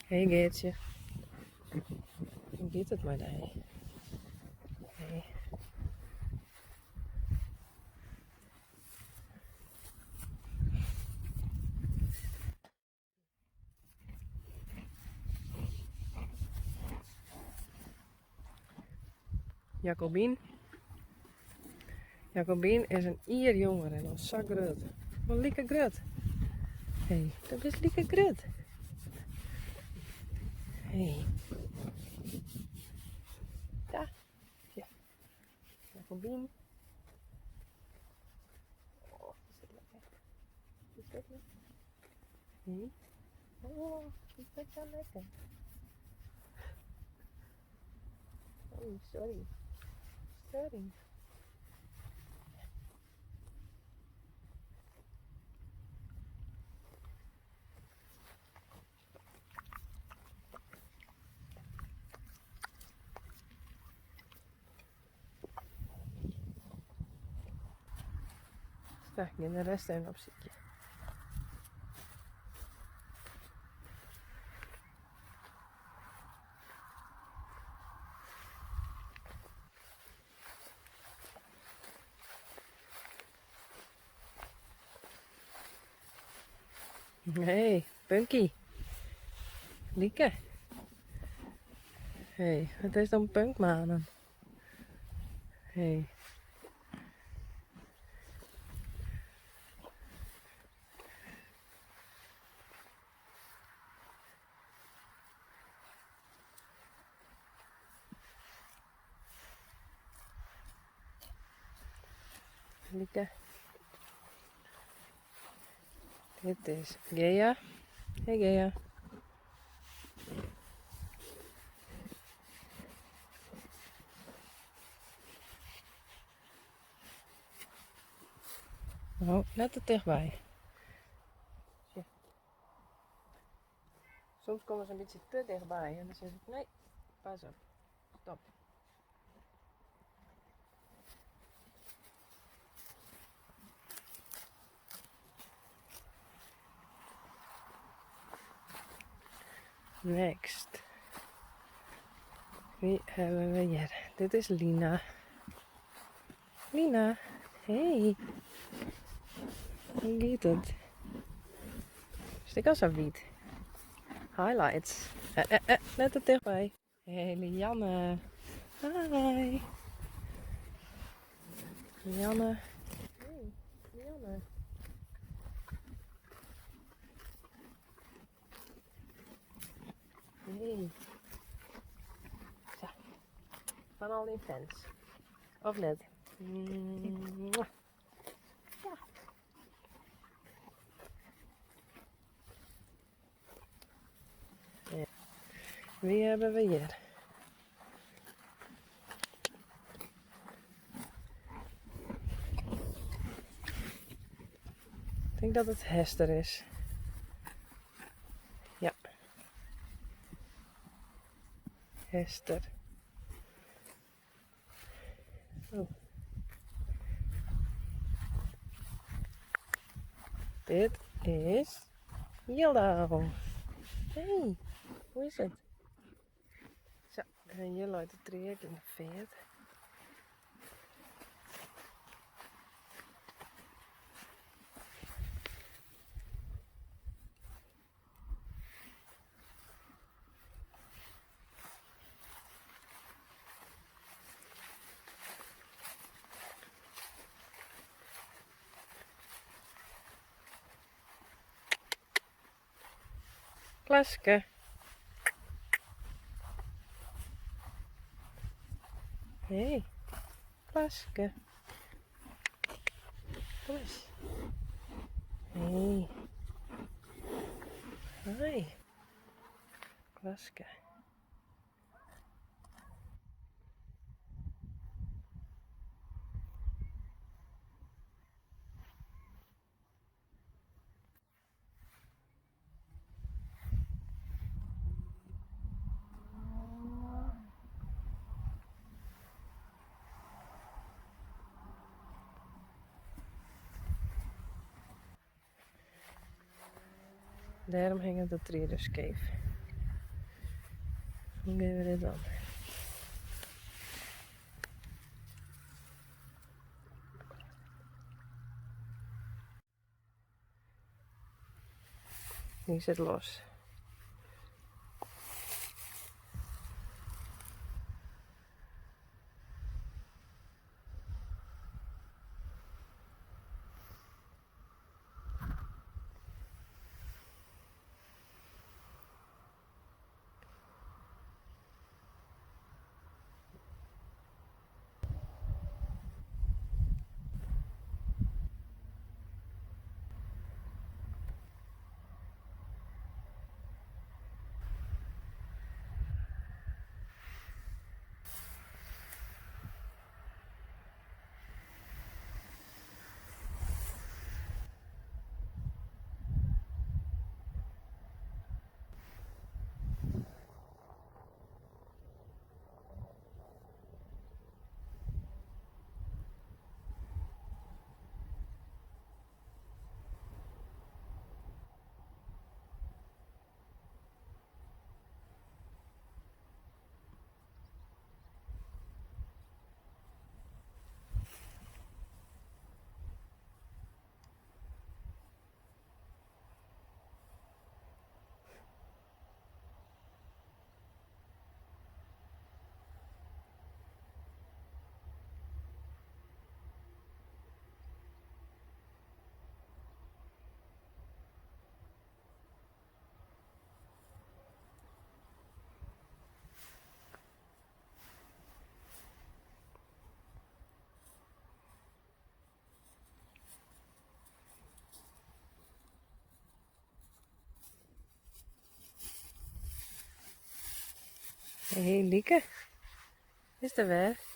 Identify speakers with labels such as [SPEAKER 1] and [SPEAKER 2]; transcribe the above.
[SPEAKER 1] Hey Geertje. Hoe gaat het met jou? Hey. Jacobien. Jacobien is een ier jonger en al zo groot. Maar lieke groot. Hey, dat is lieke groot. Hey. Daar. Ja. Jacobien. Oh, is het lekker. Is het lekker? Hey. Oh, is dat zo lekker? Oh, sorry. Sorry. Sta ik in de rest even op zitje. Hey, Punky. Lieke. Hey, wat is dan Punkmanen? Hey. Lieke. Dit is Gea. Hey Gea. Oh, net te dichtbij. Ja. Soms komen ze een beetje te dichtbij en dan zeg ik nee, pas op, stop. Next. Wie hebben we hier? Dit is Lina. Lina, hey. Hoe gaat het? Stik als een wiet. Highlights. Net te dichtbij. Hey Lianne. Hi. Lianne. Hey, Lianne. Hey. Zo. Van al die fans. Of net? Ja. Ja. Wie hebben we hier? Ik denk dat het Hester is. Ja. Hester. Oh. Dit is Yellow. Hey, hoe is het? Zo, en Yellow uit de traject in de veert. Klaske. Hey, Klaske. Kom eens. Hey. Hoi. Klaske. Daarom hingen de treden scheef. Hoe doen we dit dan? Nu zit los. Hé, Lieke. Is er weer?